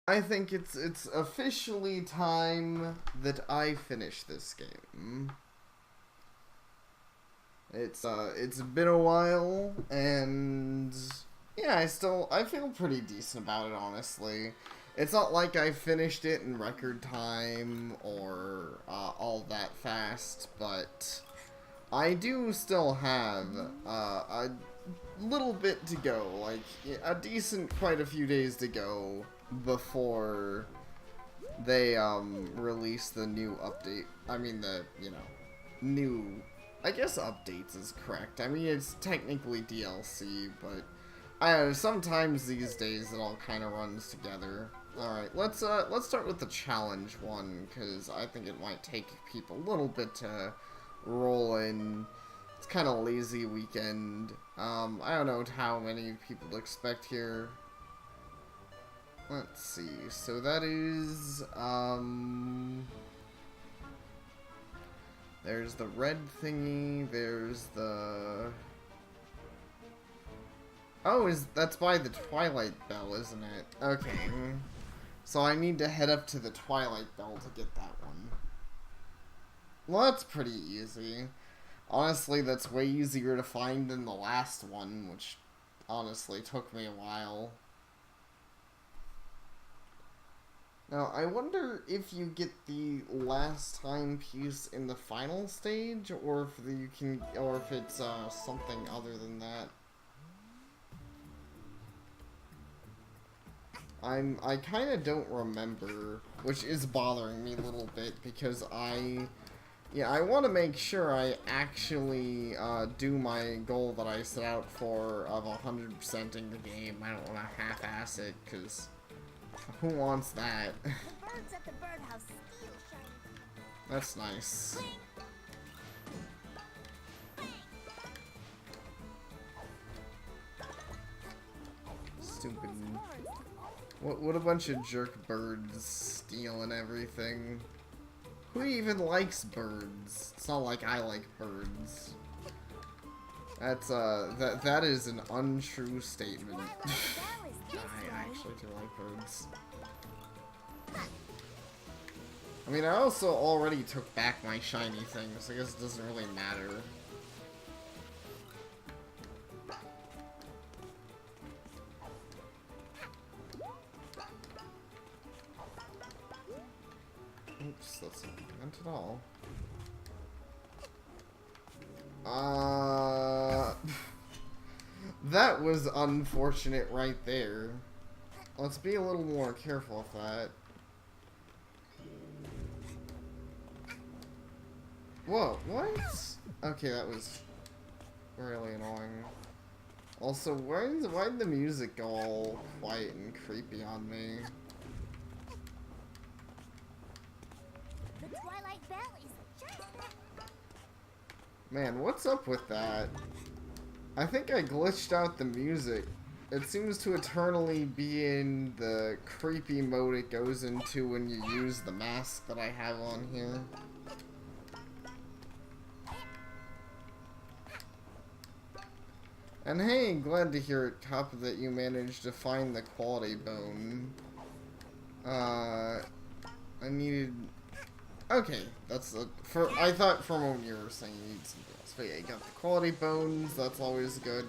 I think it's officially time that I finish this game. It's been a while, and yeah, I feel pretty decent about it, honestly. It's not like I finished it in record time or all that fast, but I do still have a little bit to go, like a decent, quite a few days to go before they release the new update. I mean the, new, I guess updates is correct. I mean it's technically DLC, but I don't know, sometimes these days it all kind of runs together. Alright, let's start with the challenge one, because I think it might take people a little bit to roll in. It's kind of lazy weekend. I don't know how many people to expect here. Let's see. So that is, there's the red thingy, there's the... Oh, that's by the Twilight Bell, isn't it? Okay. So I need to head up to the Twilight Bell to get that one. Well, that's pretty easy. Honestly, that's way easier to find than the last one, which honestly took me a while. Now, I wonder if you get the last time piece in the final stage, or if it's something other than that. I kind of don't remember, which is bothering me a little bit, because I want to make sure I actually do my goal that I set out for of 100%ing the game. I don't want to half-ass it, because who wants that? That's nice. Stupid. What a bunch of jerk birds stealing everything. Who even likes birds? It's not like I like birds. That's that is an untrue statement. I actually do like birds. I mean, I also already took back my shiny thing, so I guess it doesn't really matter. Oops, that's not meant at all. That was unfortunate right there. Let's be a little more careful with that. Whoa, what? Okay, that was really annoying. Also, why did the music go all quiet and creepy on me? The Twilight Bell is just... Man, what's up with that? I think I glitched out the music. It seems to eternally be in the creepy mode it goes into when you use the mask that I have on here. And hey, glad to hear it, Cup, that you managed to find the quality bone. I needed... Okay, that's I thought for a moment you were saying you need something else. But yeah, you got the quality bones, that's always good.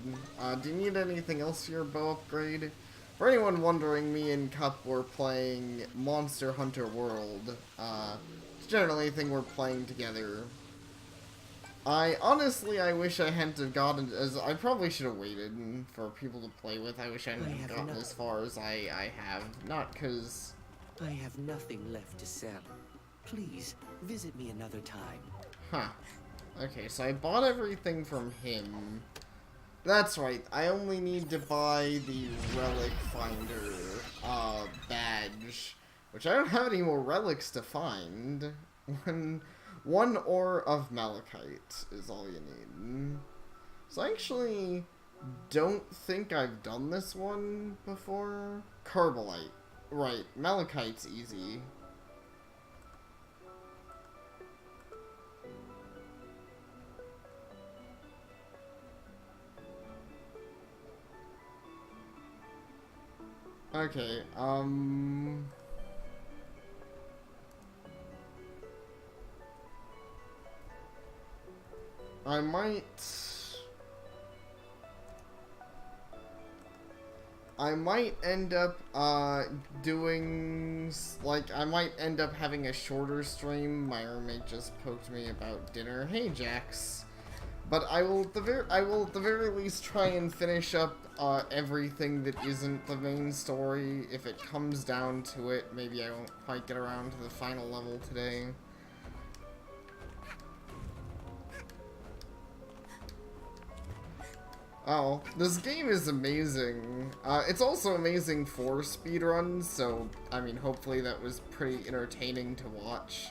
Do you need anything else for your bow upgrade? For anyone wondering, me and Cup were playing Monster Hunter World. It's generally a thing we're playing together. I wish I hadn't have gotten, I probably should have waited for people to play with. I wish I hadn't gotten as far as I have. Not because... I have nothing left to sell. Please, visit me another time. Huh. Okay, so I bought everything from him. That's right, I only need to buy the Relic Finder, badge. Which I don't have any more relics to find. One ore of malachite is all you need. So I actually don't think I've done this one before. Carbolite. Right, malachite's easy. Okay, I might end up doing like I might end up having a shorter stream. My roommate just poked me about dinner. Hey Jax. But I will at the very least try and finish up everything that isn't the main story. If it comes down to it, maybe I won't quite get around to the final level today. Oh, this game is amazing. It's also amazing for speedruns, so, I mean, hopefully that was pretty entertaining to watch.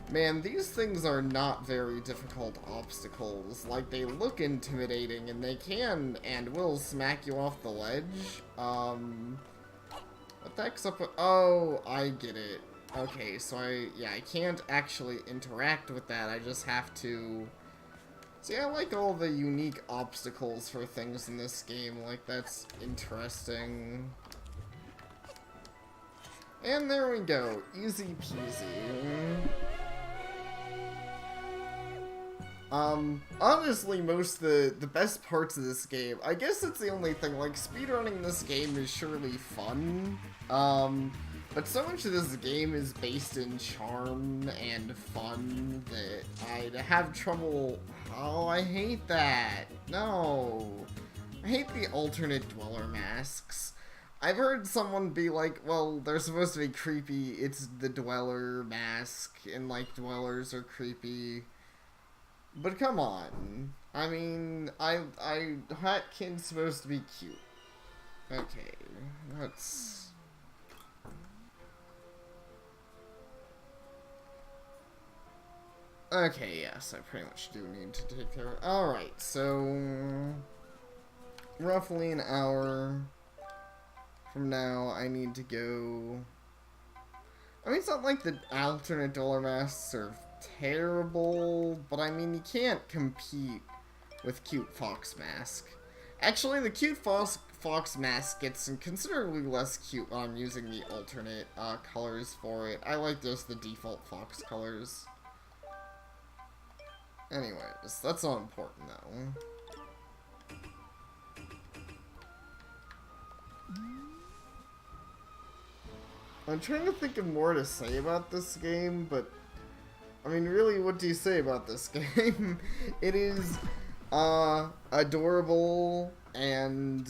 Man, these things are not very difficult obstacles. Like, they look intimidating, and they can and will smack you off the ledge. What the heck's up with... Oh, I get it. Okay, so I can't actually interact with that, I just have to... See, I like all the unique obstacles for things in this game, like, that's interesting. And there we go, easy peasy. Honestly, most of the best parts of this game, I guess it's the only thing, like, speedrunning this game is surely fun, but so much of this game is based in charm and fun that I'd have trouble... Oh, I hate that. No. I hate the alternate dweller masks. I've heard someone be like, well, they're supposed to be creepy, it's the dweller mask, and, like, dwellers are creepy. But come on. I mean, Hat Kid's supposed to be cute. Okay, let's... Okay, yes, I pretty much do need to take care of it. Alright, so... Roughly an hour from now, I need to go... I mean, it's not like the alternate dollar masks are terrible, but I mean, you can't compete with Cute Fox Mask. Actually, the Cute Fox Mask gets considerably less cute when I'm using the alternate colors for it. I like just the default Fox colors. Anyways, that's not important though. I'm trying to think of more to say about this game, but I mean, really, what do you say about this game? It is adorable, and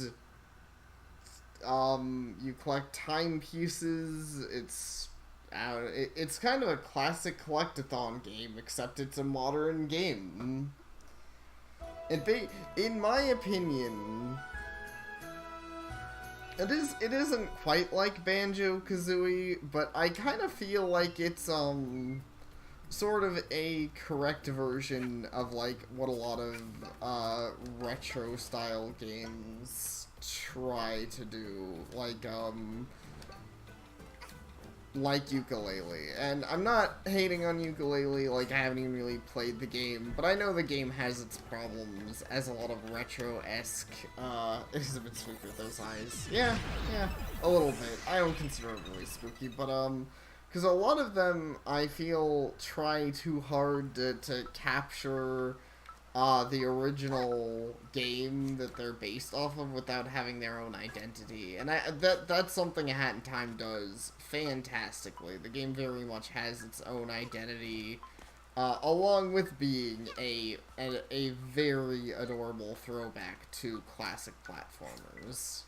you collect timepieces. It's kind of a classic collectathon game, except it's a modern game. In my opinion, it isn't quite like Banjo-Kazooie, but I kind of feel like it's sort of a correct version of like what a lot of retro style games try to do, like Yooka-Laylee. And I'm not hating on Yooka-Laylee, like I haven't even really played the game, but I know the game has its problems, as a lot of retro-esque, it is a bit spooky with those eyes. Yeah, a little bit. I don't consider it really spooky, but because a lot of them, I feel, try too hard to capture the original game that they're based off of without having their own identity. And that's something A Hat in Time does fantastically. The game very much has its own identity, along with being a very adorable throwback to classic platformers.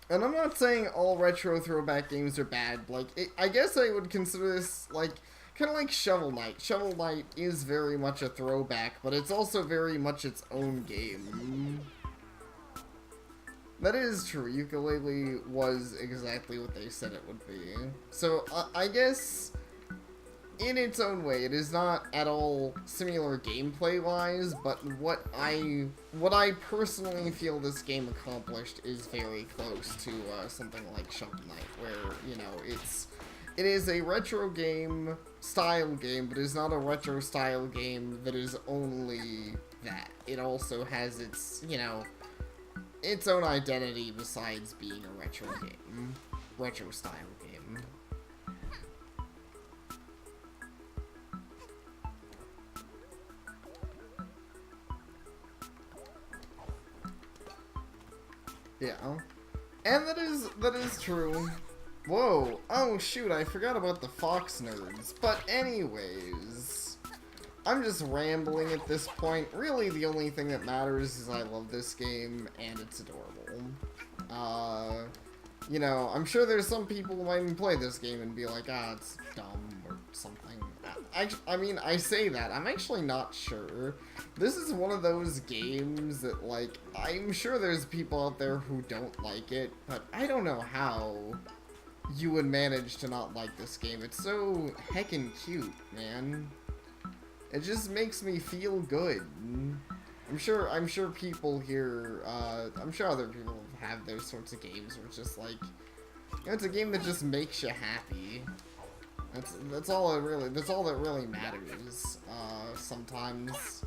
And I'm not saying all retro throwback games are bad. Like, I guess I would consider this, like, kind of like Shovel Knight. Shovel Knight is very much a throwback, but it's also very much its own game. That is true. Yooka-Laylee was exactly what they said it would be. So, I guess, in its own way, it is not at all similar gameplay-wise, but what I personally feel this game accomplished is very close to something like Shovel Knight, where, you know, it is a retro game, style game, but it's not a retro style game that is only that. It also has its, you know, its own identity besides being a retro game. Retro style game. Yeah. And that is true. Whoa. Oh shoot, I forgot about the Fox nerds. But anyways, I'm just rambling at this point. Really, the only thing that matters is I love this game and it's adorable. You know, I'm sure there's some people who might even play this game and be like, ah, it's dumb or something. I mean, I say that. I'm actually not sure. This is one of those games that, like, I'm sure there's people out there who don't like it, but I don't know how you would manage to not like this game. It's so heckin' cute, man. It just makes me feel good. I'm sure people here, I'm sure other people have those sorts of games where it's just like, you know, it's a game that just makes you happy. That's all that really matters, sometimes.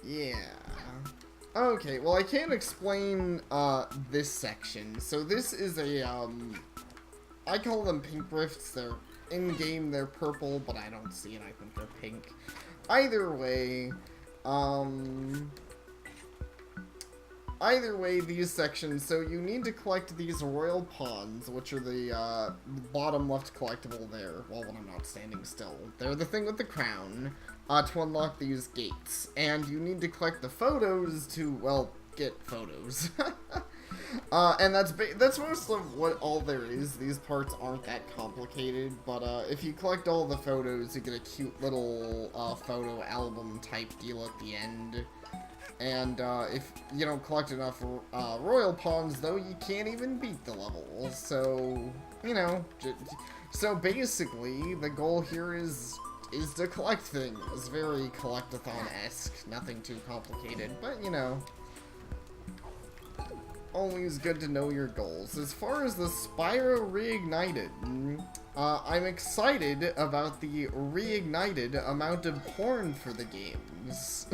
Yeah. Okay, well I can't explain, this section. So this is a, I call them pink rifts. They're in-game, they're purple, but I don't see it. I think they're pink. Either way, these sections, so you need to collect these royal pawns, which are the, bottom left collectible there, well, when I'm not standing still. They're the thing with the crown, to unlock these gates. And you need to collect the photos to, well, get photos. And that's most of what all there is. These parts aren't that complicated, but if you collect all the photos, you get a cute little photo album type deal at the end. And if you don't collect enough royal pawns, though, you can't even beat the level. So, you know, so basically the goal here is to collect things. Very collectathon-esque, nothing too complicated, but you know. Always good to know your goals. As far as the Spyro Reignited, I'm excited about the reignited amount of porn for the games.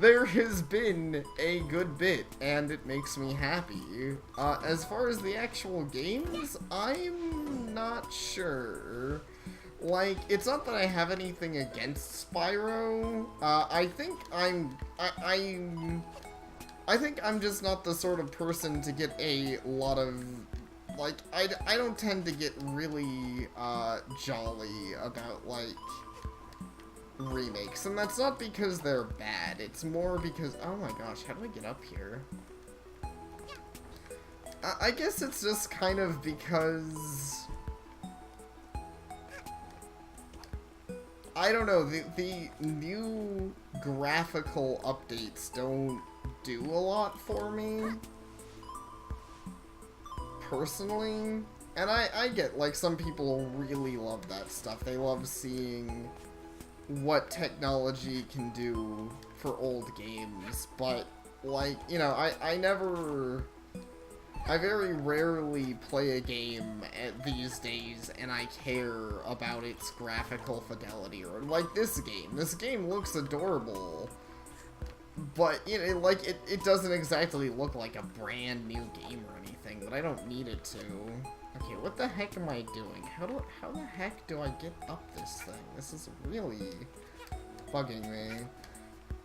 There has been a good bit, and it makes me happy. As far as the actual games, I'm not sure. Like, it's not that I have anything against Spyro. I think I'm just not the sort of person to get a lot of, like, I don't tend to get really, jolly about, like, remakes. And that's not because they're bad, it's more because, oh my gosh, how do I get up here? I guess it's just kind of because, I don't know, the new graphical updates don't do a lot for me, personally. And I get, like, some people really love that stuff. They love seeing what technology can do for old games, but, like, you know, I very rarely play a game these days and I care about its graphical fidelity, or like this game. This game looks adorable, but, you know, like, it doesn't exactly look like a brand new game or anything, but I don't need it to. Okay, what the heck am I doing? How the heck do I get up this thing? This is really bugging me.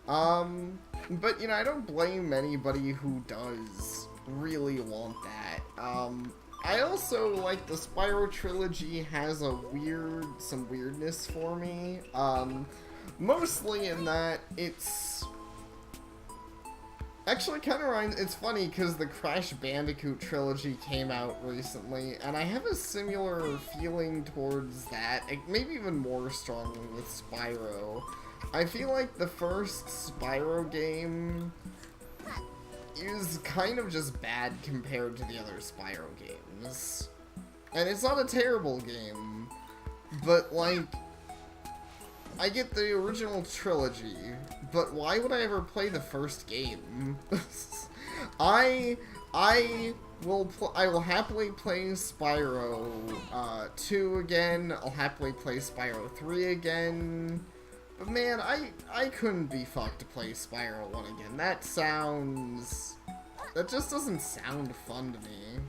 But, you know, I don't blame anybody who does really want that. I also, like, the Spyro trilogy has some weirdness for me. Mostly in that it's actually kind of reminds, it's funny because the Crash Bandicoot trilogy came out recently, and I have a similar feeling towards that, maybe even more strongly with Spyro. I feel like the first Spyro game is kind of just bad compared to the other Spyro games. And it's not a terrible game, but, like, I get the original trilogy, but why would I ever play the first game? I will happily play Spyro 2 again. I'll happily play Spyro 3 again. But man, I couldn't be fucked to play Spyro 1 again. That just doesn't sound fun to me.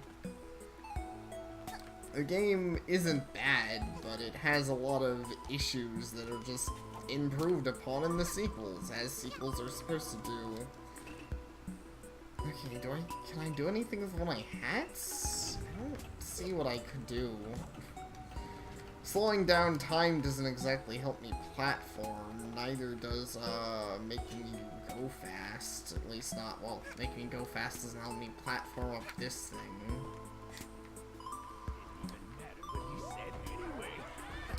The game isn't bad, but it has a lot of issues that are just improved upon in the sequels, as sequels are supposed to do. Okay, can I do anything with one of my hats? I don't see what I could do. Slowing down time doesn't exactly help me platform, neither does, making you go fast. At least not, well, making me go fast doesn't help me platform up this thing.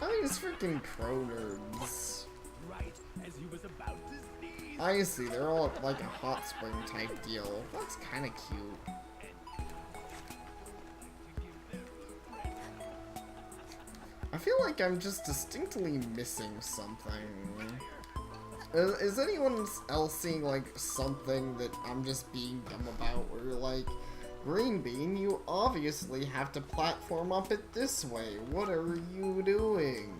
Oh, these freaking pro nerds. Right as he was about to sneeze. I see, they're all like a hot spring type deal. That's kinda cute. I feel like I'm just distinctly missing something. Is anyone else seeing like something that I'm just being dumb about, where you're like, Green Bean, you obviously have to platform up it this way. What are you doing?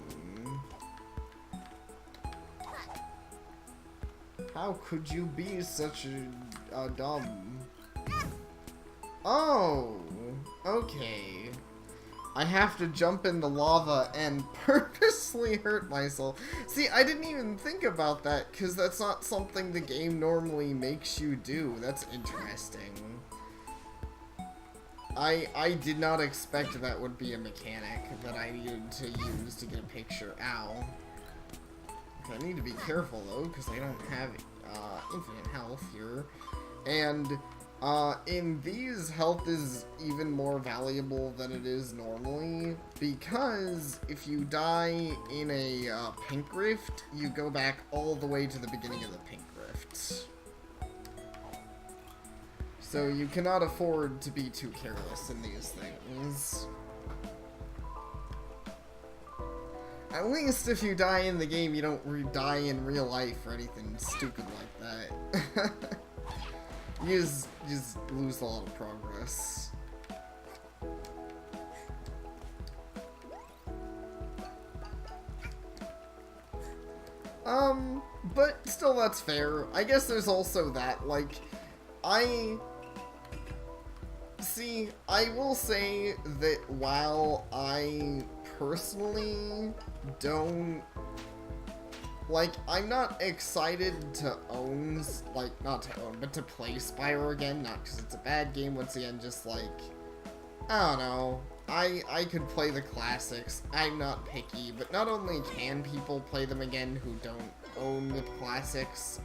How could you be such a dumb? Oh, okay. I have to jump in the lava and purposely hurt myself. See, I didn't even think about that, because that's not something the game normally makes you do. That's interesting. I did not expect that would be a mechanic that I needed to use to get a picture. Ow. I need to be careful, though, because I don't have infinite health here. And in these, health is even more valuable than it is normally, because if you die in a pink rift, you go back all the way to the beginning of the pink rift. So you cannot afford to be too careless in these things. At least if you die in the game, you don't die in real life or anything stupid like that. You just lose a lot of progress. But still, that's fair. I guess there's also that, like, I will say that while I personally don't, like, I'm not excited to own, like, not to own, but to play Spyro again, not because it's a bad game, once again, just like, I don't know, I could play the classics, I'm not picky, but not only can people play them again who don't own the classics,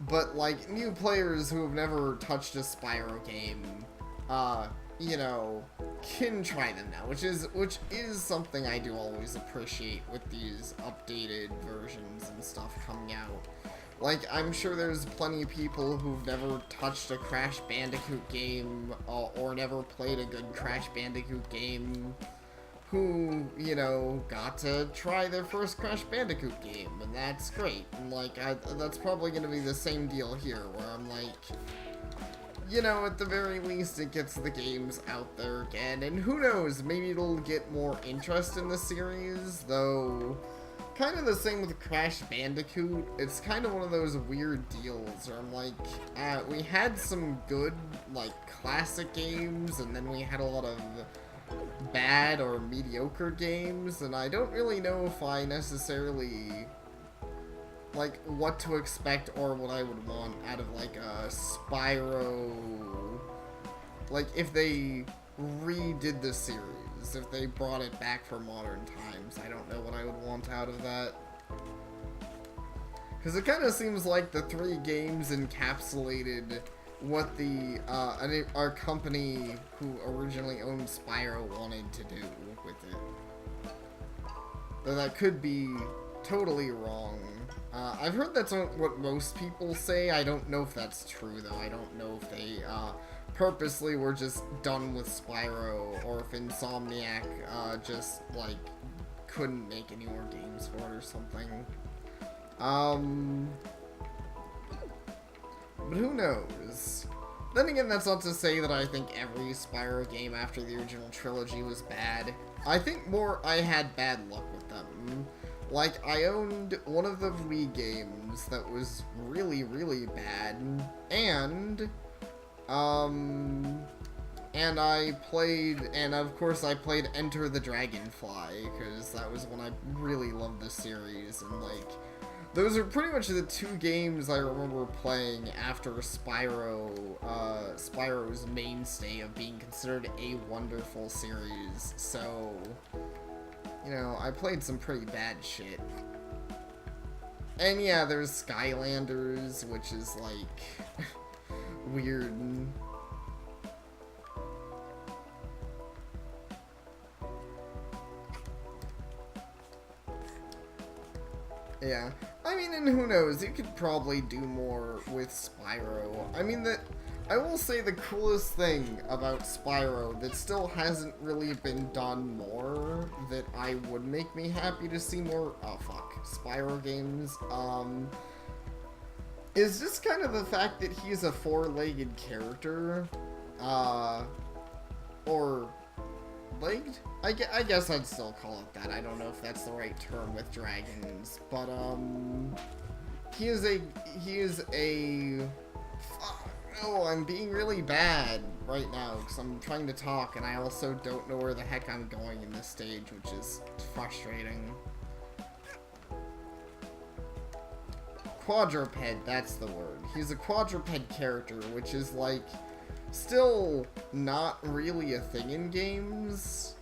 but, like, new players who have never touched a Spyro game, you know, can try them now, which is something I do always appreciate with these updated versions and stuff coming out. Like, I'm sure there's plenty of people who've never touched a Crash Bandicoot game, or never played a good Crash Bandicoot game, who, you know, got to try their first Crash Bandicoot game, and that's great. And, like, that's probably gonna be the same deal here, where I'm like, you know, at the very least, it gets the games out there again, and who knows, maybe it'll get more interest in the series, though kind of the same with Crash Bandicoot. It's kind of one of those weird deals where I'm like, we had some good, like, classic games, and then we had a lot of bad or mediocre games, and I don't really know if I necessarily like what to expect or what I would want out of like a Spyro, like if they redid the series, if they brought it back for modern times. I don't know what I would want out of that, because it kind of seems like the three games encapsulated what the our company who originally owned Spyro wanted to do with it. Though that could be totally wrong. I've heard that's what most people say. I don't know if that's true, though. I don't know if they purposely were just done with Spyro, or if Insomniac just, like, couldn't make any more games for it or something. But who knows? Then again, that's not to say that I think every Spyro game after the original trilogy was bad. I think more I had bad luck with them. Like, I owned one of the Wii games that was really, really bad, and And of course I played Enter the Dragonfly, because that was when I really loved the series, and like, those are pretty much the two games I remember playing after Spyro's mainstay of being considered a wonderful series, so, you know, I played some pretty bad shit. And yeah, there's Skylanders, which is like, weird. Yeah, I mean, and who knows, you could probably do more with Spyro. I mean, I will say the coolest thing about Spyro that still hasn't really been done more, that I would make me happy to see more, Spyro games, is just kind of the fact that he's a four-legged character, or legged? I guess I'd still call it that. I don't know if that's the right term with dragons, but he is a oh, I'm being really bad right now because I'm trying to talk and I also don't know where the heck I'm going in this stage, which is frustrating. Quadruped, that's the word. He's a quadruped character, which is like still not really a thing in games,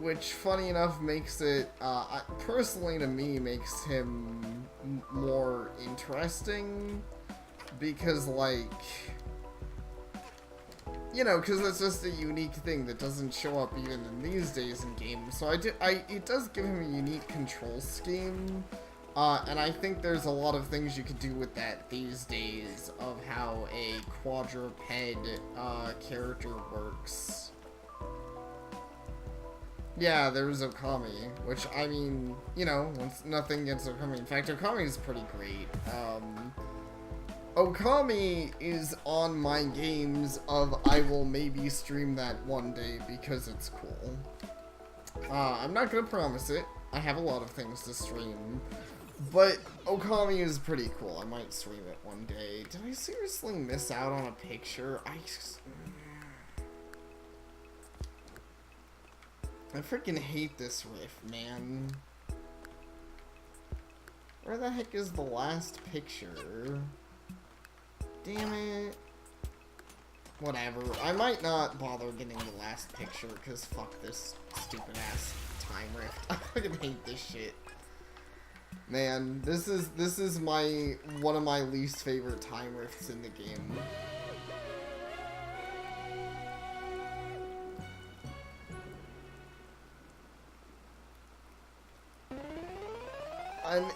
which, funny enough, makes it, personally to me, makes him more interesting, because, like, you know, because it's just a unique thing that doesn't show up even in these days in games, so it does give him a unique control scheme, and I think there's a lot of things you could do with that these days, of how a quadruped, character works. Yeah, there's Okami, which, I mean, you know, nothing against Okami. In fact, Okami is pretty great. Okami is on my games of I will maybe stream that one day because it's cool. I'm not gonna promise it. I have a lot of things to stream. But Okami is pretty cool. I might stream it one day. Did I seriously miss out on a picture? I freaking hate this riff, man. Where the heck is the last picture? Damn it. Whatever. I might not bother getting the last picture, because fuck this stupid ass time rift. I fucking hate this shit. Man, this is one of my least favorite time rifts in the game.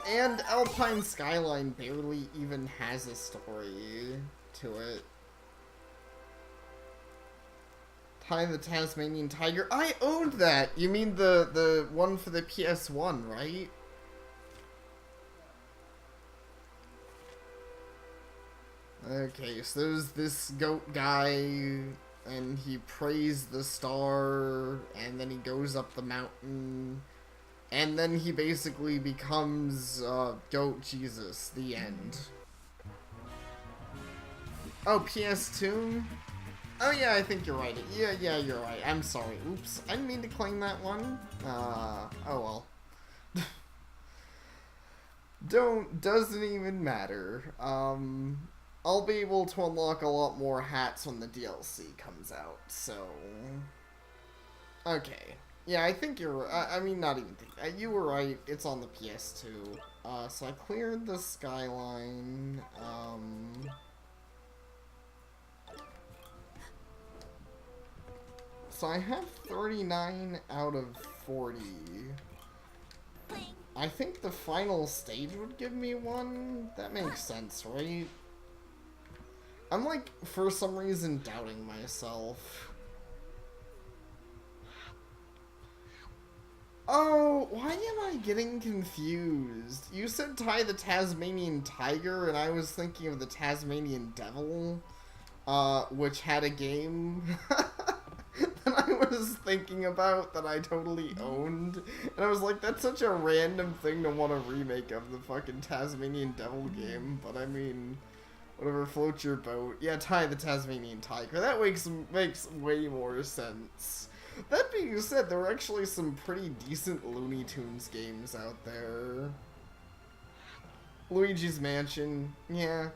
And Alpine Skyline barely even has a story to it. Ty the Tasmanian Tiger. I owned that! You mean the one for the PS1, right? Okay, so there's this goat guy, and he prays the star, and then he goes up the mountain, and then he basically becomes Goat Jesus. The end. Oh, PS2? Oh yeah, I think you're right. Yeah, you're right. I'm sorry. Oops. I didn't mean to claim that one. Oh well. Doesn't even matter. I'll be able to unlock a lot more hats when the DLC comes out, so... Okay. Yeah, I think you're... I mean, not even think... you were right, it's on the PS2. So I cleared the skyline, So I have 39 out of 40. I think the final stage would give me one? That makes sense, right? I'm, like, for some reason doubting myself. Oh, why am I getting confused? You said Ty the Tasmanian Tiger, and I was thinking of the Tasmanian Devil, which had a game that I was thinking about that I totally owned. And I was like, that's such a random thing to want a remake of, the fucking Tasmanian Devil game, but I mean... Whatever floats your boat. Yeah, Ty the Tasmanian Tiger. That makes way more sense. That being said, there are actually some pretty decent Looney Tunes games out there. Luigi's Mansion, yeah.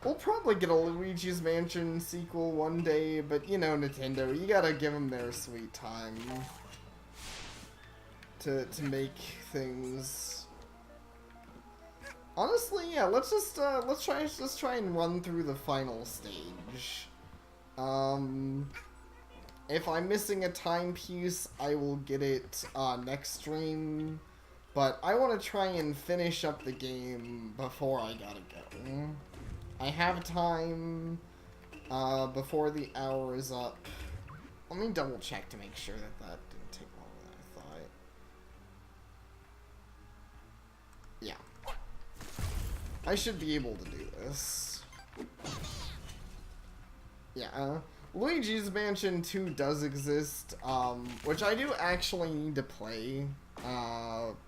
We'll probably get a Luigi's Mansion sequel one day, but you know, Nintendo, you gotta give them their sweet time to make things. Honestly, yeah, let's try and run through the final stage. If I'm missing a timepiece, I will get it next stream. But I want to try and finish up the game before I gotta go. I have time before the hour is up. Let me double check to make sure that that didn't take longer than I thought. Yeah. I should be able to do this. Yeah. Luigi's Mansion 2 does exist, which I do actually need to play.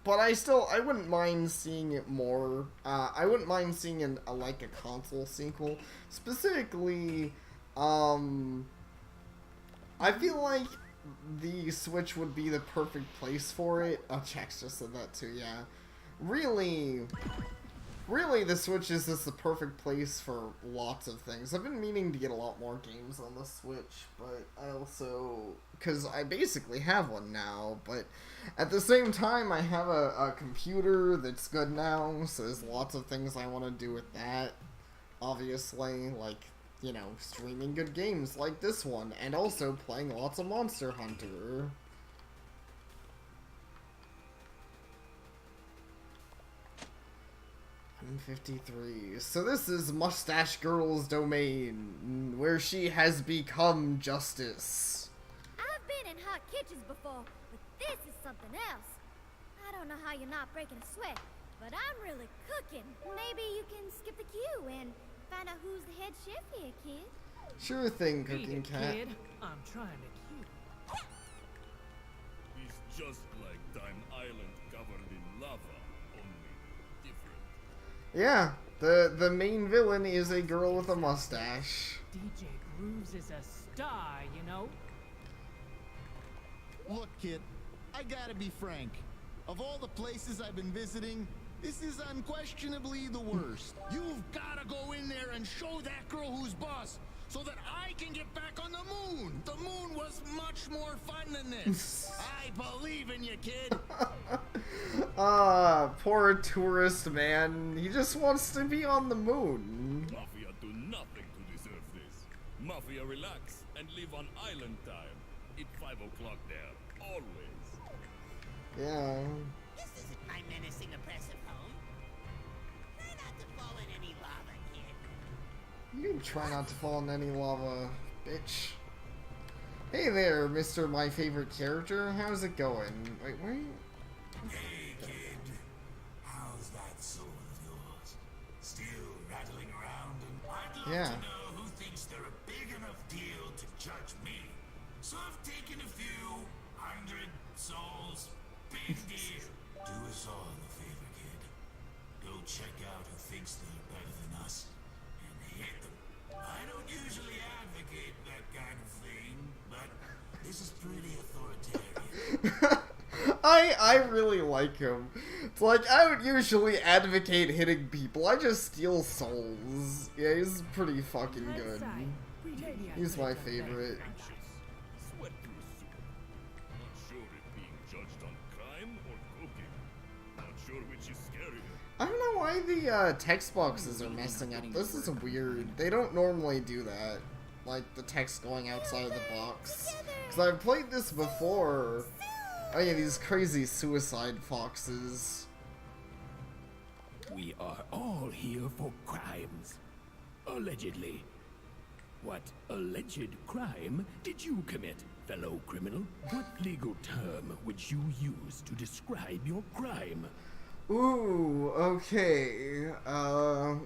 But I wouldn't mind seeing it more. I wouldn't mind seeing like a console sequel. Specifically, I feel like the Switch would be the perfect place for it. Oh, Jax just said that too, yeah. Really, the Switch is just the perfect place for lots of things. I've been meaning to get a lot more games on the Switch, but I also... because I basically have one now, but at the same time, I have a computer that's good now, so there's lots of things I want to do with that. Obviously, like, you know, streaming good games like this one, and also playing lots of Monster Hunter. $153. So this is Mustache Girl's domain, where she has become justice. I've been in hot kitchens before, but this is something else. I don't know how you're not breaking a sweat, but I'm really cooking. Maybe you can skip the queue and find out who's the head chef here, kid. Sure thing, Beat Cooking it, Cat. kid. I'm trying to cue. It's just like Time Island covered in lava, only different. Yeah, the main villain is a girl with a mustache. DJ Grooves is a star, you know? Look, kid, I gotta be frank. Of all the places I've been visiting, this is unquestionably the worst. You've gotta go in there and show that girl who's boss, so that I can get back on the moon. The moon was much more fun than this. I believe in you, kid. Poor tourist man. He just wants to be on the moon. Mafia do nothing to deserve this. Mafia relax and live on island time. It's 5 o'clock there, always. Yeah. This isn't my menacing, oppressive home. Try not to fall in any lava, kid. You can try not to fall in any lava, bitch. Hey there, Mr. My Favorite Character. How's it going? Wait, where are you? Hey, kid. How's that soul of yours? Still rattling around? And I'd love Yeah. to know who thinks they're a big enough deal to judge me. So I've taken a few 100 souls. Big deal. Do us all a favor, kid. Go check out who thinks they're better than us and hit them. I don't usually advocate that kind of thing, but this is pretty authoritarian. I really like him. It's like, I don't usually advocate hitting people. I just steal souls. Yeah, he's pretty fucking good. He's my favorite. Anxious. Sweat through soup. Not sure if being judged on crime or cooking. Not sure which is scarier. I don't know why the text boxes are messing up. This is weird. They don't normally do that. Like, the text going outside of the box. Because I've played this before. Oh yeah, these crazy suicide foxes. We are all here for crimes. Allegedly. What alleged crime did you commit, fellow criminal? What legal term would you use to describe your crime? Ooh, okay.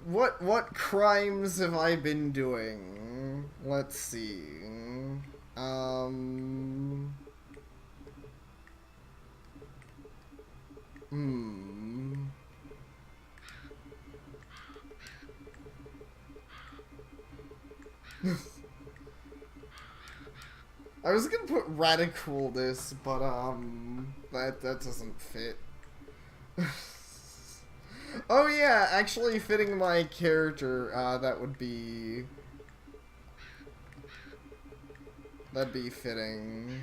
What crimes have I been doing? Let's see. I was gonna put radicalness, but that doesn't fit. Oh yeah, actually fitting my character, that'd be fitting.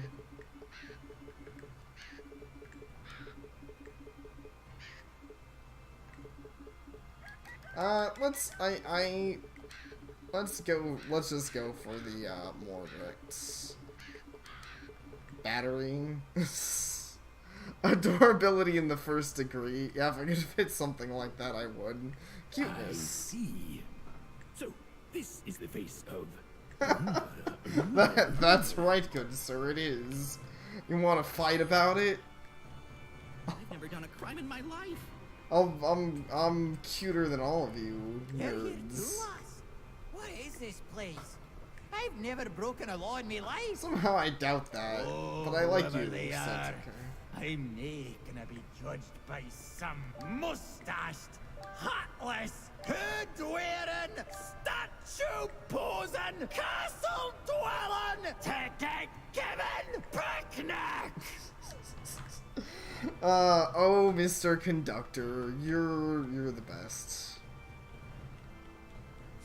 Let's just go for the, Mordrix. Battery. Adorability in the first degree. Yeah, if I could fit something like that, I would. I Cuteness. see. So, this is the face of... That's right, good sir, it is. You want to fight about it? I've never done a crime in my life. I'm cuter than all of you, nerds. What is this place? I've never broken a law in my life. Somehow I doubt that, Oh, but I like whoever you, they so it's are. okay. I'm nae gonna be judged by some mustached, heartless, hood-wearing, statue-posing, castle-dwelling, ticket-giving picnic! Oh, Mr. Conductor, you're the best.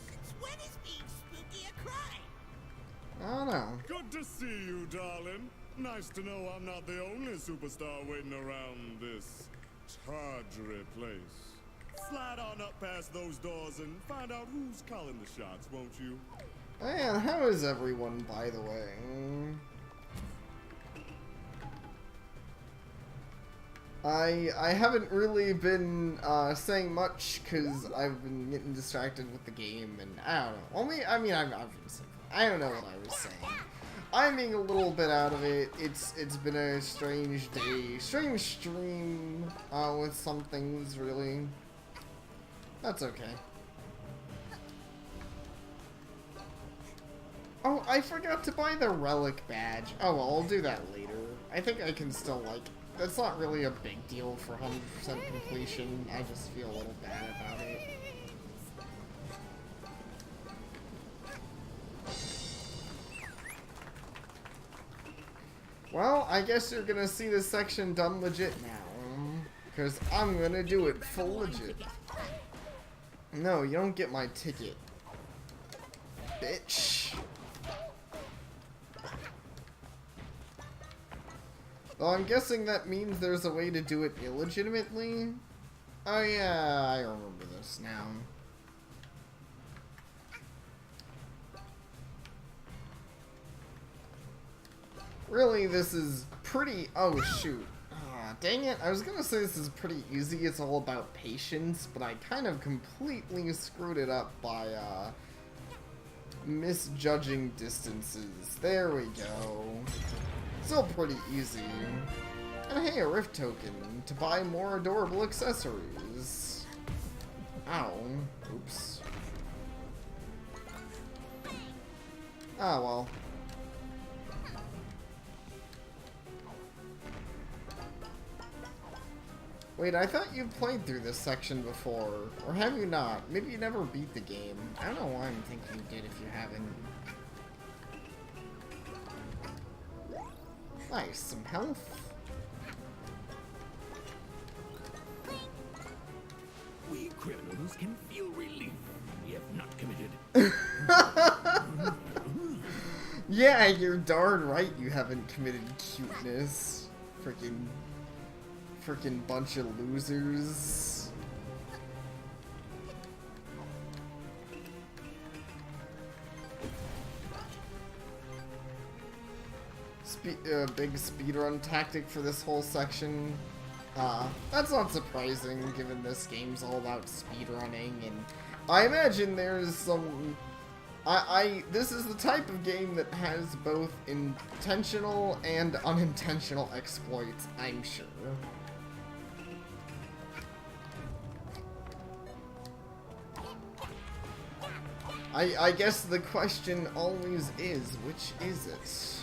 Since when is being spooky a crime? I don't know. Good to see you, darling. Nice to know I'm not the only superstar waiting around this tawdry place. Slide on up past those doors and find out who's calling the shots, won't you? And how is everyone, by the way? I haven't really been saying much because I've been getting distracted with the game, and I don't know. I mean, I don't know what I was saying. I'm being a little bit out of it. It's been a strange day, strange stream with some things, really. That's okay. Oh, I forgot to buy the relic badge. Oh well, I'll do that later. I think I can still, like, that's not really a big deal for 100% completion. I just feel a little bad about it. Well, I guess you're gonna see this section done legit now. Because I'm gonna do it full legit. No, you don't get my ticket. Bitch. Though I'm guessing that means there's a way to do it illegitimately. Oh yeah, I remember this now. Really, this is pretty... Oh, shoot. Ah, dang it. I was gonna say this is pretty easy. It's all about patience, but I kind of completely screwed it up by, misjudging distances. There we go. Still pretty easy. And hey, a rift token to buy more adorable accessories. Ow. Oops. Ah, well. Wait, I thought you played through this section before. Or have you not? Maybe you never beat the game. I don't know why I'm thinking you did if you haven't. Nice, some health. We criminals can feel relief. We have not committed. Yeah, you're darn right you haven't committed cuteness. Freaking bunch of losers. Big speedrun tactic for this whole section. That's not surprising, given this game's all about speedrunning, and I imagine there's some... This is the type of game that has both intentional and unintentional exploits, I'm sure. I guess the question always is, which is it?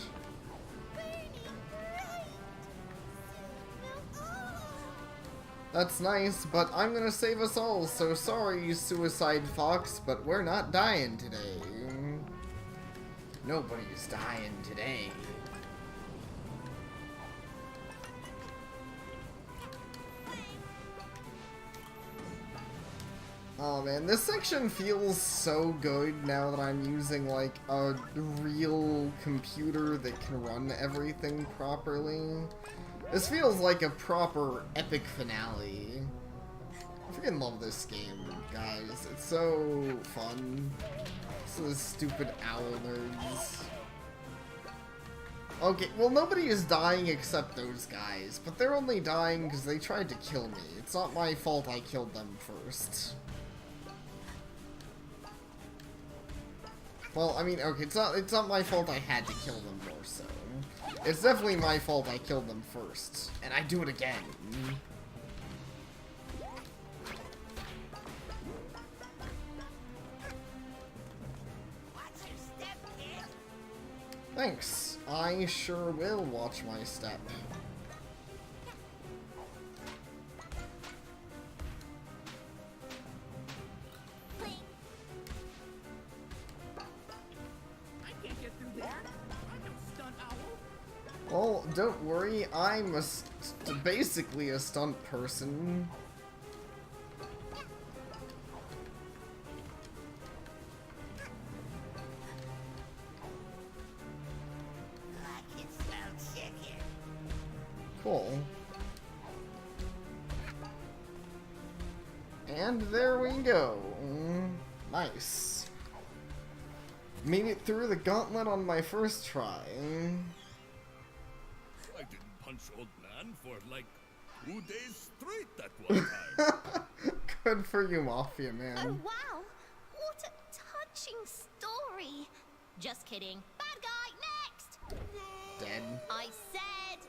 That's nice, but I'm gonna save us all, so sorry, Suicide Fox, but we're not dying today. Nobody's dying today. Oh man, this section feels so good now that I'm using like a real computer that can run everything properly. This feels like a proper epic finale. I freaking love this game, guys. It's so fun. So stupid owl nerds. Okay, well nobody is dying except those guys, but they're only dying because they tried to kill me. It's not my fault I killed them first. Well, I mean, okay, it's not my fault I had to kill them more so. It's definitely my fault I killed them first. And I do it again. Watch your step, kid. Thanks. I sure will watch my step. Well, don't worry, I'm basically a stunt person. I can smell chicken. Cool. And there we go. Nice. Made it through the gauntlet on my first try. I didn't punch old man for like 2 days straight that one time. Good for you, Mafia Man. Oh wow! What a touching story! Just kidding. Bad guy, next! Dead. I said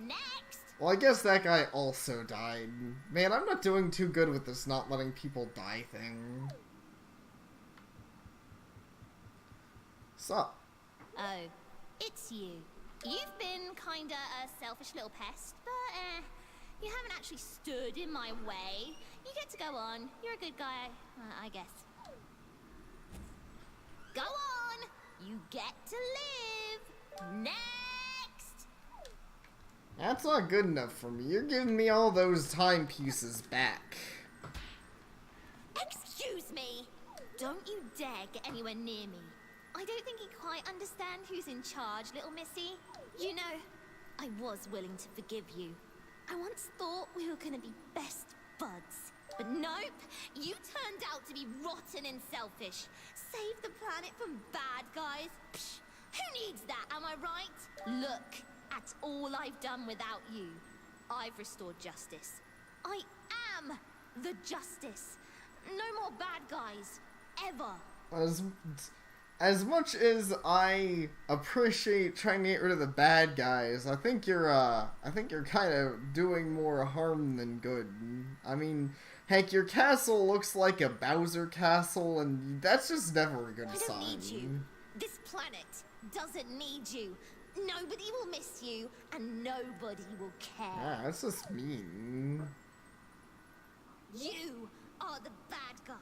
next! Well, I guess that guy also died. Man, I'm not doing too good with this not letting people die thing. Sup? Oh, it's you. You've been kinda a selfish little pest, but you haven't actually stood in my way. You get to go on. You're a good guy, I guess. Go on! You get to live! Next! That's not good enough for me. You're giving me all those timepieces back. Excuse me! Don't you dare get anywhere near me. I don't think you quite understand who's in charge, little missy. You know, I was willing to forgive you. I once thought we were gonna be best buds. But nope, you turned out to be rotten and selfish. Save the planet from bad guys. Psh, who needs that, am I right? Look at all I've done without you. I've restored justice. I am the justice. No more bad guys. Ever. As much as I appreciate trying to get rid of the bad guys, I think you're kind of doing more harm than good. I mean, heck, your castle looks like a Bowser castle, and that's just never a good sign. I don't need you. This planet doesn't need you. Nobody will miss you, and nobody will care. Yeah, that's just mean. You are the bad guy.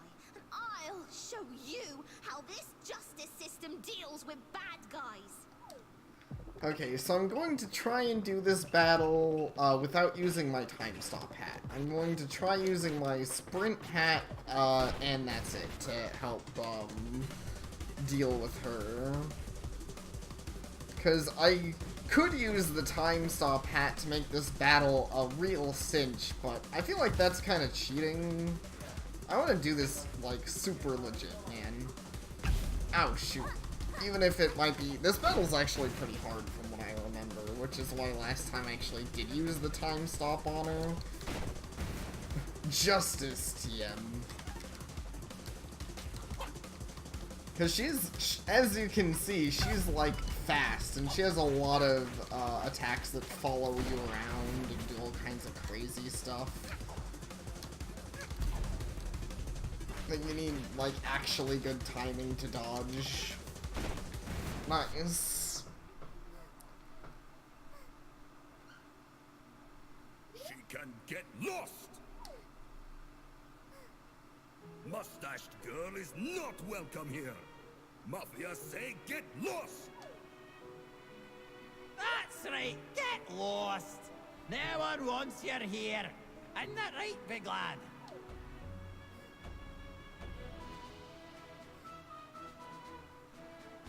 I'll show you how this justice system deals with bad guys. Okay, so I'm going to try and do this battle without using my time stop hat. I'm going to try using my sprint hat, and that's it, to help deal with her. Because I could use the time stop hat to make this battle a real cinch, but I feel like that's kind of cheating. I want to do this, like, super legit, man. Ow, shoot. Even if it might be... This battle's actually pretty hard from what I remember, which is why last time I actually did use the time stop on her. Justice, TM. Because she's... As you can see, she's, like, fast, and she has a lot of attacks that follow you around and do all kinds of crazy stuff. That you need, like, actually good timing to dodge. Nice. She can get lost! Mustached girl is not welcome here! Mafia say get lost! That's right, get lost. No one wants you here. Isn't that right, big lad?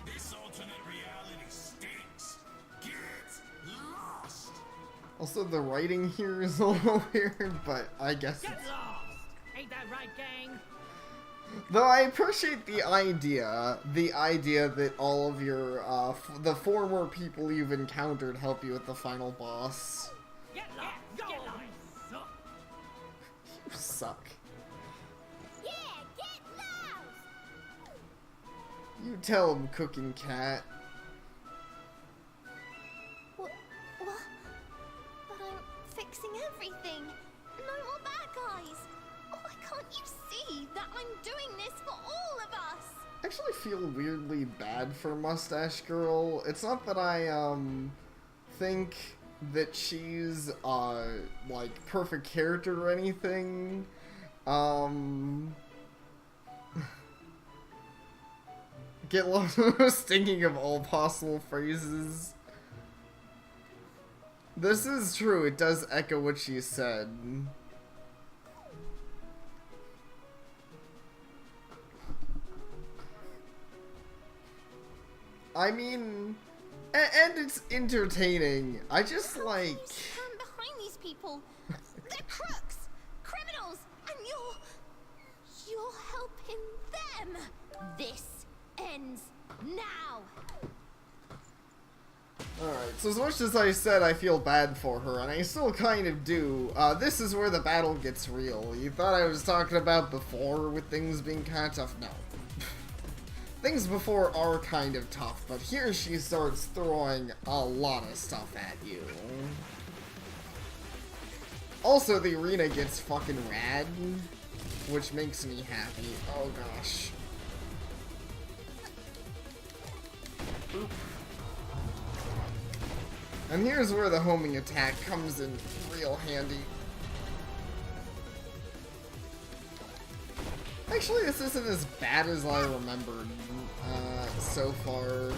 This alternate reality stinks. Get lost! Also, the writing here is a little weird, but I guess Get it's... lost! Ain't that right, gang? Though I appreciate the idea that all of your, the former people you've encountered help you with the final boss. Get lost! Get lost! You suck. Yeah, get lost! You tell him, Cooking Cat. What? But I'm fixing everything. No more bad guys. Oh, why can't you see that I'm doing this for all of us? I actually feel weirdly bad for Mustache Girl. It's not that I, think that she's, like, perfect character or anything. Get lost thinking of all possible phrases. This is true, it does echo what she said. I mean, and it's entertaining. I just like... You stand behind these people. They're crooks, criminals, and you're helping them. This ends now. Alright, so as much as I said I feel bad for her, and I still kind of do, this is where the battle gets real. You thought I was talking about before with things being kind of tough? No. Things before are kind of tough, but here she starts throwing a lot of stuff at you. Also, the arena gets fucking rad, which makes me happy. Oh gosh. Oop. And here's where the homing attack comes in real handy. Actually, this isn't as bad as I remembered so far.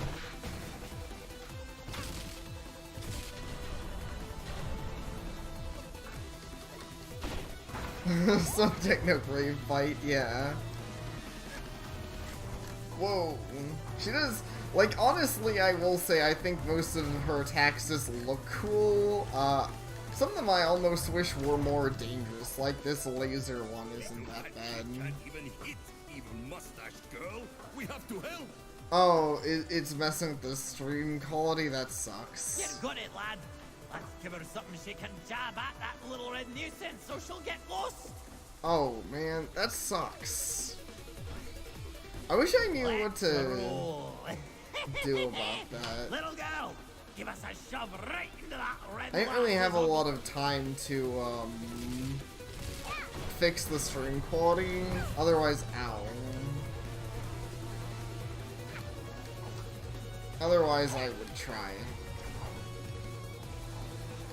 Some techno brave bite, yeah. Whoa. She does, like, honestly, I will say I think most of her attacks just look cool. Some of them I almost wish were more dangerous, like this laser one isn't that bad. Can't even hit even Mustache Girl. We have to help. Oh, it's messing with the stream quality? That sucks. You got it, lad. Let's give her something she can jab at, that little red nuisance, so she'll get lost. Oh, man, that sucks. I wish I knew what to do about that. Little girl, give us a shove right into that red. I didn't really have a lot of time to, fix the stream quality. Otherwise, ow. Otherwise, I would try.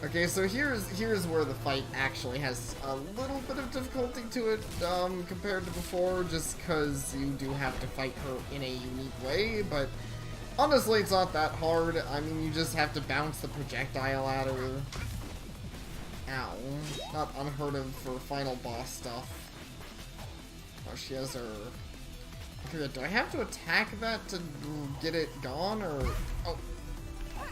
Okay, so here's where the fight actually has a little bit of difficulty to it, compared to before, just because you do have to fight her in a unique way, but honestly, it's not that hard. I mean, you just have to bounce the projectile at her. Ow. Not unheard of for final boss stuff. Oh, she has her... I forget, do I have to attack that to get it gone, or... Oh.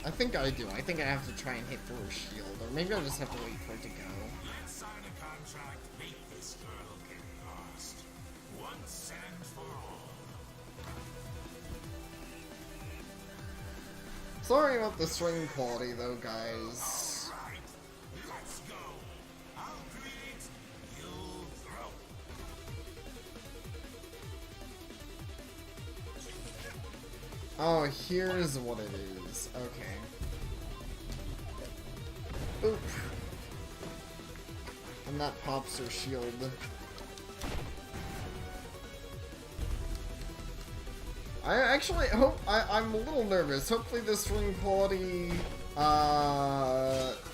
I think I do. I think I have to try and hit through her shield, or maybe I just have to wait for it to go. Let's sign a contract, make this girl get lost. Once and for all. Sorry about the stream quality, though, guys. Right, let's go. I'll create, you'll throw. Oh, here's what it is. Okay. Oop. And that pops her shield. I actually hope... I'm a little nervous. Hopefully the stream quality,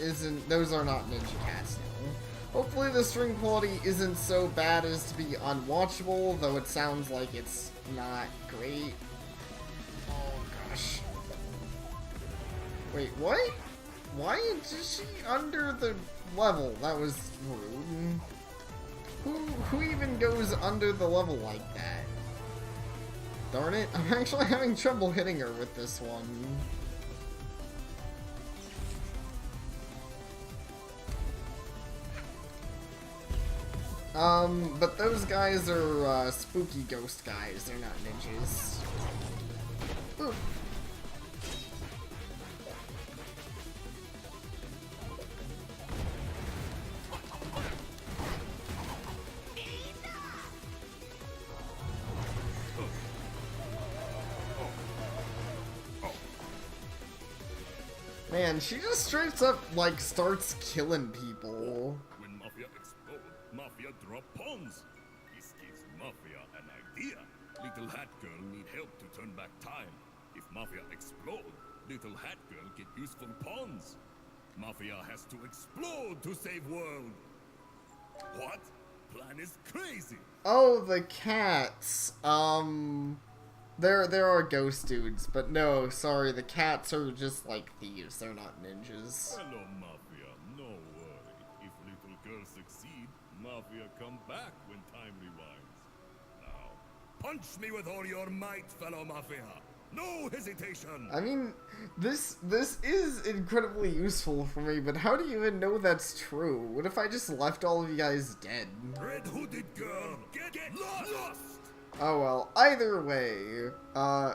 isn't... Those are not Ninja Cats now. Hopefully the stream quality isn't so bad as to be unwatchable, though it sounds like it's not great. Wait, what? Why is she under the level? That was rude. Who even goes under the level like that? Darn it, I'm actually having trouble hitting her with this one. But those guys are, spooky ghost guys. They're not ninjas. Ooh. Man, she just straight up, like, starts killing people. When Mafia explode, Mafia drop pawns. This gives Mafia an idea. Little Hat Girl need help to turn back time. If Mafia explode, Little Hat Girl get useful pawns. Mafia has to explode to save world. What? Plan is crazy. Oh, the cats. There are ghost dudes, but no, sorry, the cats are just like thieves. They're not ninjas. Hello, Mafia. No worry. If Little Girl succeed, Mafia come back when time rewinds. Now, punch me with all your might, fellow Mafia. No hesitation. I mean, this is incredibly useful for me, but how do you even know that's true? What if I just left all of you guys dead? Red hooded girl, get lost. Oh well, either way,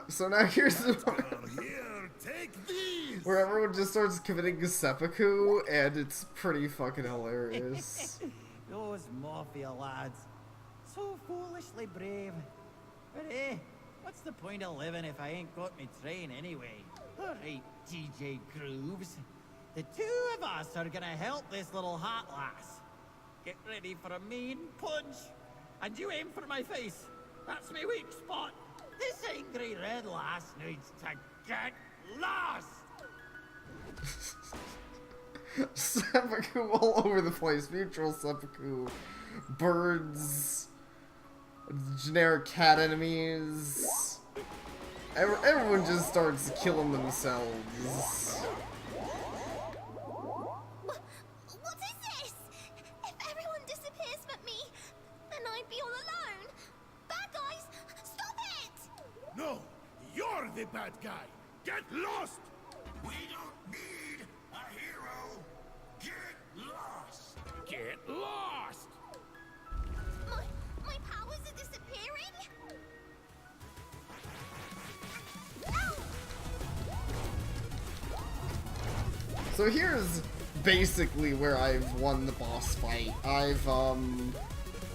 so now here's the part Here, take these. where everyone just starts committing seppuku, and it's pretty fucking hilarious. Those Mafia lads. So foolishly brave. But what's the point of living if I ain't got me train anyway? Alright, DJ Grooves. The two of us are gonna help this little hat lass. Get ready for a mean punch. And you aim for my face. That's my weak spot. This angry red lass needs to get lost. Seppuku all over the place. Mutual seppuku. Birds. Generic cat enemies. Everyone just starts killing themselves. What is this? If everyone disappears but me, then I'd be all alone. Bad guys, stop it! No, you're the bad guy. Get lost. We don't need a hero. Get lost. Get lost! My powers are disappearing? Ow! So here's basically where I've won the boss fight.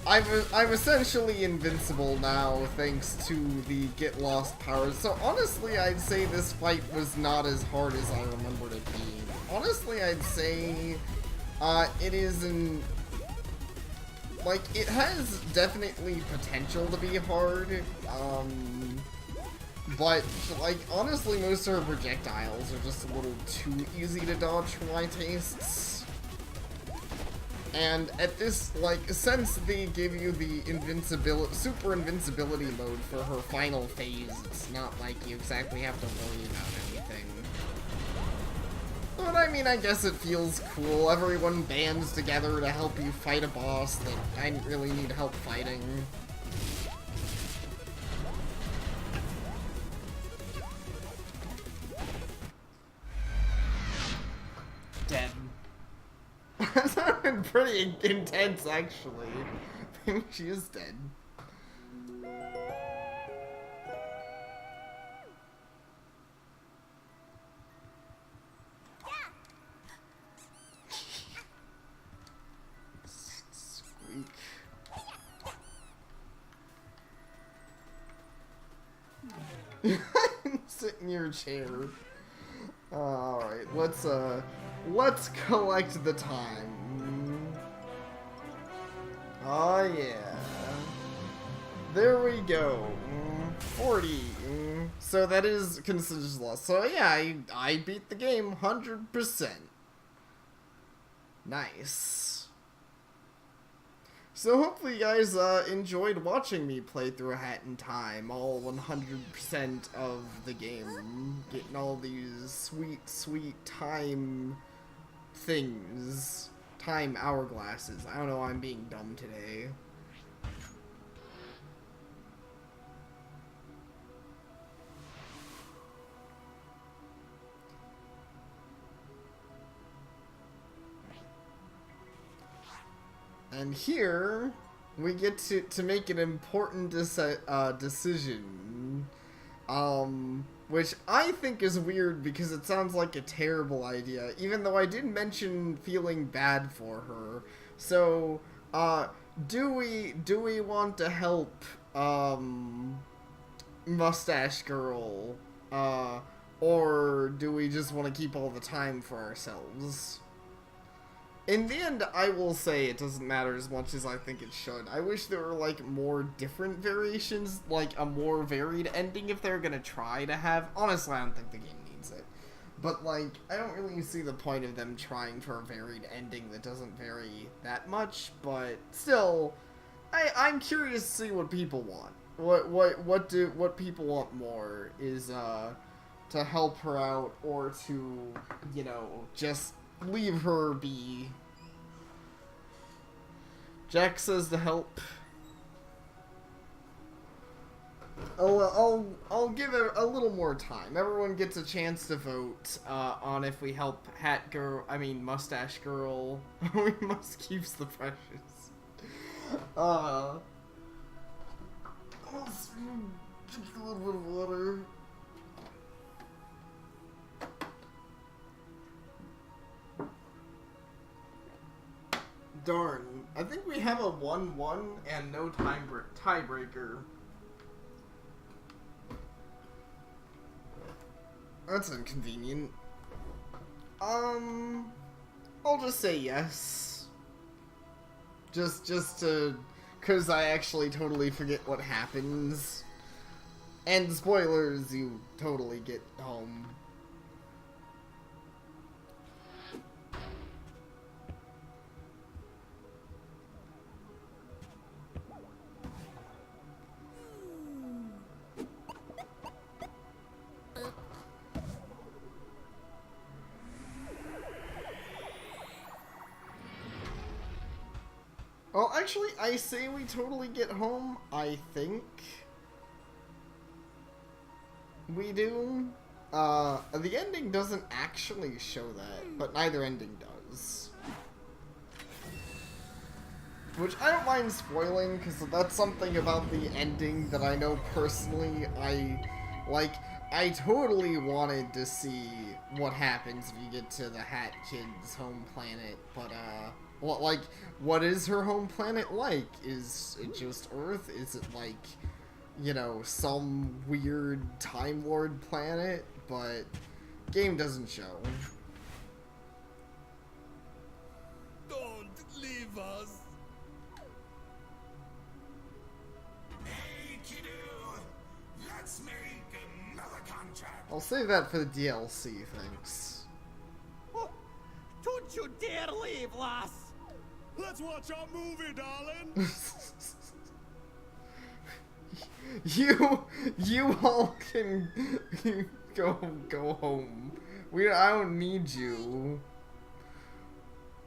I'm essentially invincible now thanks to the get lost powers. So honestly, I'd say this fight was not as hard as I remembered it being. Honestly, I'd say it is like, it has definitely potential to be hard. But like, honestly, most of her projectiles are just a little too easy to dodge for my tastes. And at this, like, since they give you the super invincibility mode for her final phase, it's not like you exactly have to worry about anything. But I mean, I guess it feels cool. Everyone bands together to help you fight a boss that I didn't really need help fighting. Dead. That sounded pretty intense, actually. Maybe she is dead. Squeak. Sit in your chair. Alright, let's collect the time. Oh yeah. There we go. 40. So that is considered loss. So yeah, I beat the game 100%. Nice. So hopefully you guys enjoyed watching me play through A Hat in Time, all 100% of the game, getting all these sweet, sweet time things, time hourglasses. I don't know, I'm being dumb today. And here, we get to make an important decision, which I think is weird because it sounds like a terrible idea, even though I did mention feeling bad for her. So, do we want to help, Mustache Girl, or do we just want to keep all the time for ourselves? In the end, I will say it doesn't matter as much as I think it should. I wish there were, like, more different variations, like a more varied ending if they're gonna try to have... Honestly, I don't think the game needs it. But, like, I don't really see the point of them trying for a varied ending that doesn't vary that much, but still, I'm curious to see what people want. What people want more is, to help her out or to, you know, just... leave her be. Jack says to help. I'll give it a little more time. Everyone gets a chance to vote on if we help Mustache Girl. We must keep the precious. I'll drink a little bit of water. Darn, I think we have a 1-1 and no tiebreaker. That's inconvenient. I'll just say yes. Just to, cause I actually totally forget what happens. And spoilers, you totally get home. Well, actually, I say we totally get home. I think we do. The ending doesn't actually show that, but neither ending does. Which I don't mind spoiling, because that's something about the ending that I know personally I totally wanted to see what happens if you get to the Hat Kid's home planet, but, what is her home planet like? Is it just Earth? Is it like, you know, some weird Time Lord planet? But game doesn't show. Don't leave us. Hey, kiddo, let's make another contract. I'll save that for the DLC, thanks. Oh, don't you dare leave, lass! Let's watch our movie, darling. You all can go home. I don't need you.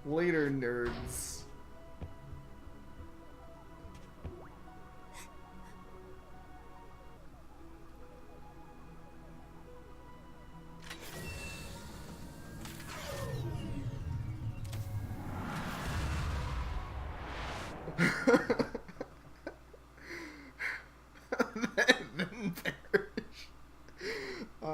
Later, nerds. Then perish. I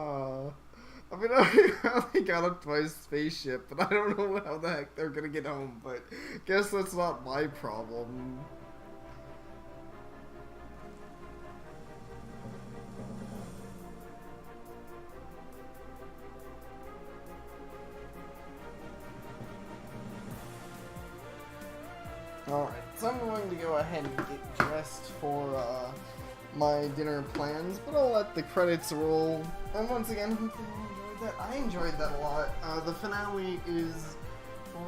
mean, I got up to my spaceship, but I don't know how the heck they're gonna get home, but guess that's not my problem. Alright, so I'm going to go ahead and get dressed for my dinner plans, but I'll let the credits roll. And once again, hopefully you enjoyed that. I enjoyed that a lot. The finale is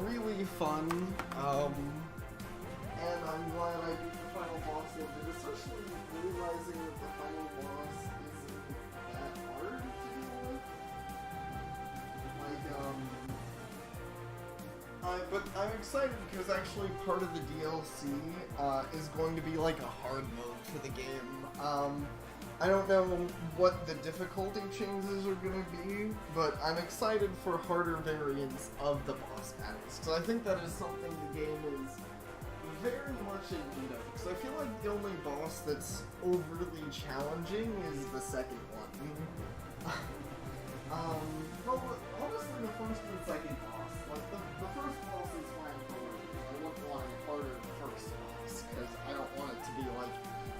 really fun. and I'm glad I beat the final boss of it, especially realizing that the final boss isn't that hard to deal with. But I'm excited because actually part of the DLC is going to be like a hard mode for the game. I don't know what the difficulty changes are going to be, but I'm excited for harder variants of the boss battles, because I think that is something the game is very much in need of. Because I feel like the only boss that's overly challenging is the second one. Well, honestly, the first and second boss, like the first boss is fine for me. I wouldn't want a harder first boss, because I don't want it to be like,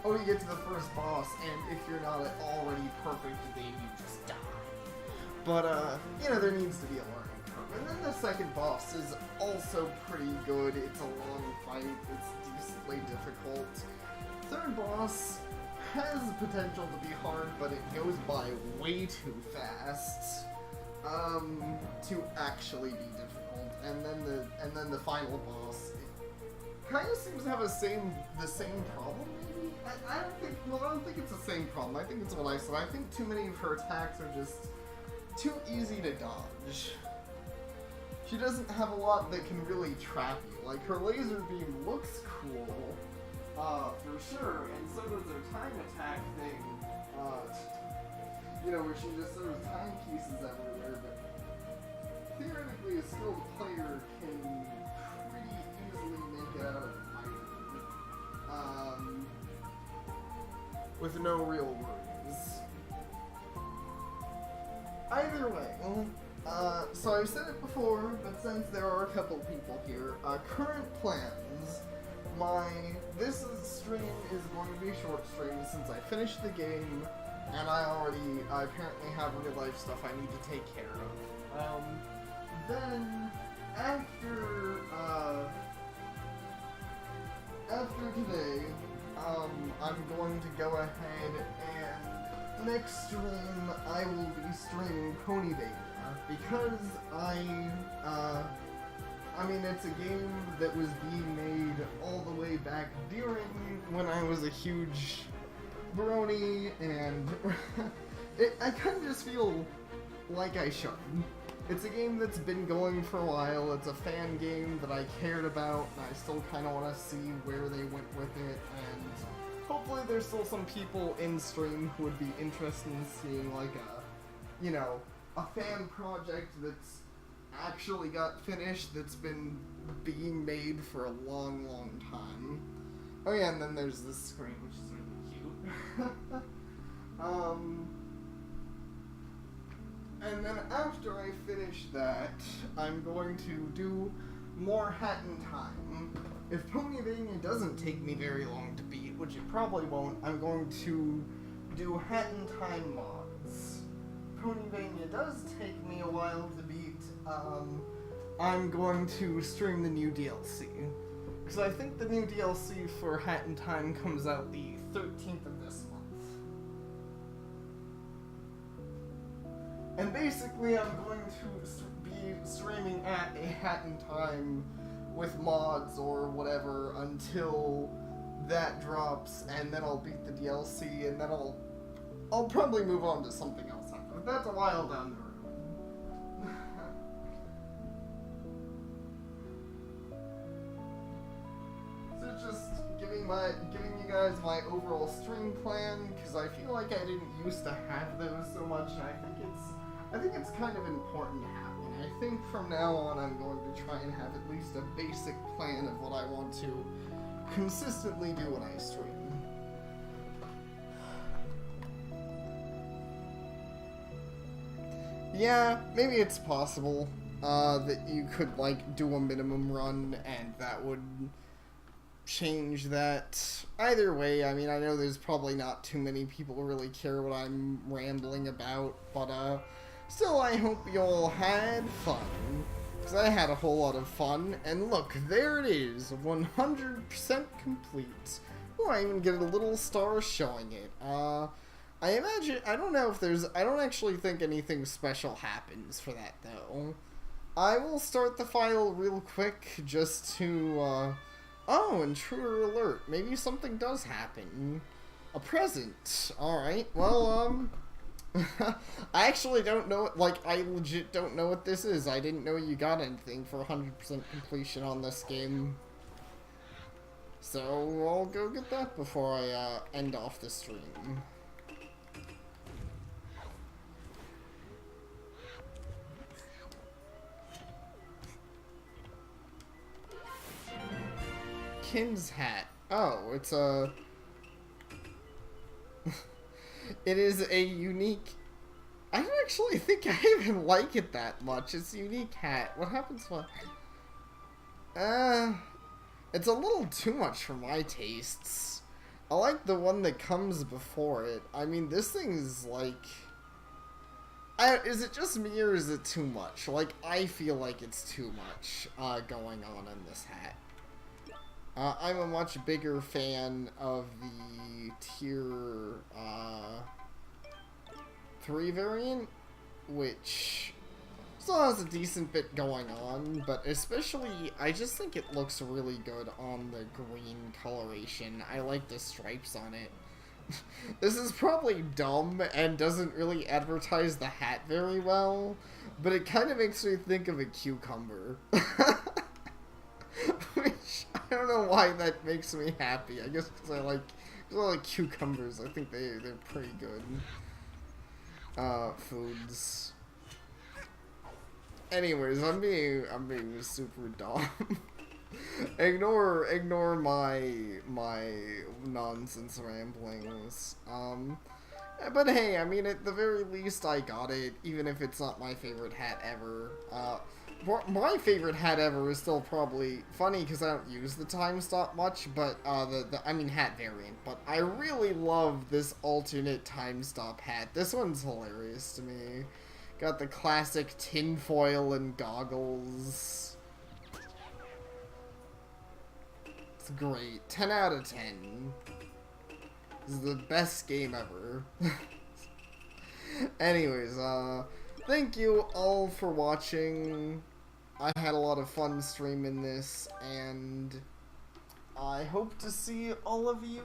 oh, you get to the first boss, and if you're not already perfect, then you just die. But, you know, there needs to be a learning curve. And then the second boss is also pretty good. It's a long fight. It's decently difficult. Third boss has potential to be hard, but it goes by way too fast to actually be difficult. And then the final boss, it kind of seems to have the same problem. I don't think it's the same problem. I think it's what I said. I think too many of her attacks are just too easy to dodge. She doesn't have a lot that can really trap you. Like, her laser beam looks cool, for sure, and so does her time attack thing, you know, where she just throws timepieces everywhere, but theoretically a skilled player can pretty easily make it out of fighting. With no real worries. Either way, so I've said it before, but since there are a couple people here, current plans. This stream is going to be a short stream since I finished the game, and I apparently have real life stuff I need to take care of. Then, after today, I'm going to go ahead and next stream I will be streaming Ponyvania, because I mean, it's a game that was being made all the way back during when I was a huge brony, and I kind of just feel like I should. It's a game that's been going for a while. It's a fan game that I cared about, and I still kind of want to see where they went with it, and hopefully there's still some people in stream who would be interested in seeing, like, a fan project that's actually got finished, that's been being made for a long, long time. Oh yeah, and then there's this screen, which is really cute. And then after I finish that, I'm going to do more Hat in Time. If Ponyvania doesn't take me very long to beat, which it probably won't, I'm going to do Hat in Time mods. Ponyvania does take me a while to beat, I'm going to stream the new DLC. Because I think the new DLC for Hat in Time comes out the 13th of this month. And basically I'm going to be streaming at a Hat in Time with mods or whatever until that drops, and then I'll beat the DLC, and then I'll probably move on to something else after. But that's a while down the road. So just giving you guys my overall stream plan, because I feel like I didn't used to have those so much, and I think it's kind of important to have one. I think from now on I'm going to try and have at least a basic plan of what I want to consistently do when I stream. Yeah, maybe it's possible that you could, like, do a minimum run and that would change that. Either way, I mean, I know there's probably not too many people who really care what I'm rambling about, but still, I hope you all had fun, because I had a whole lot of fun, and look, there it is, 100% complete. Oh, I even get a little star showing it. I imagine, I don't actually think anything special happens for that, though. I will start the file real quick, just to, Oh, intruder alert. Maybe something does happen. A present. Alright, well, I actually don't know, like, I legit don't know what this is. I didn't know you got anything for 100% completion on this game. So, I'll go get that before I, end off the stream. Kim's hat. Oh, it's a... It is a unique... I don't actually think I even like it that much. It's a unique hat. What happens when... It's a little too much for my tastes. I like the one that comes before it. I mean, this thing is like... is it just me or is it too much? Like, I feel like it's too much going on in this hat. I'm a much bigger fan of the tier 3 variant, which still has a decent bit going on, but especially, I just think it looks really good on the green coloration. I like the stripes on it. This is probably dumb and doesn't really advertise the hat very well, but it kind of makes me think of a cucumber. Which, I don't know why that makes me happy. I guess because I like cucumbers. I think they're pretty good foods. Anyways, I'm being super dumb. ignore my nonsense ramblings. But hey, I mean, at the very least, I got it, even if it's not my favorite hat ever. My favorite hat ever is still probably funny because I don't use the time stop much, but I mean hat variant. But I really love this alternate time stop hat. This one's hilarious to me. Got the classic tinfoil and goggles. It's great. 10 out of 10. This is the best game ever. Anyways, thank you all for watching. I had a lot of fun streaming this, and I hope to see all of you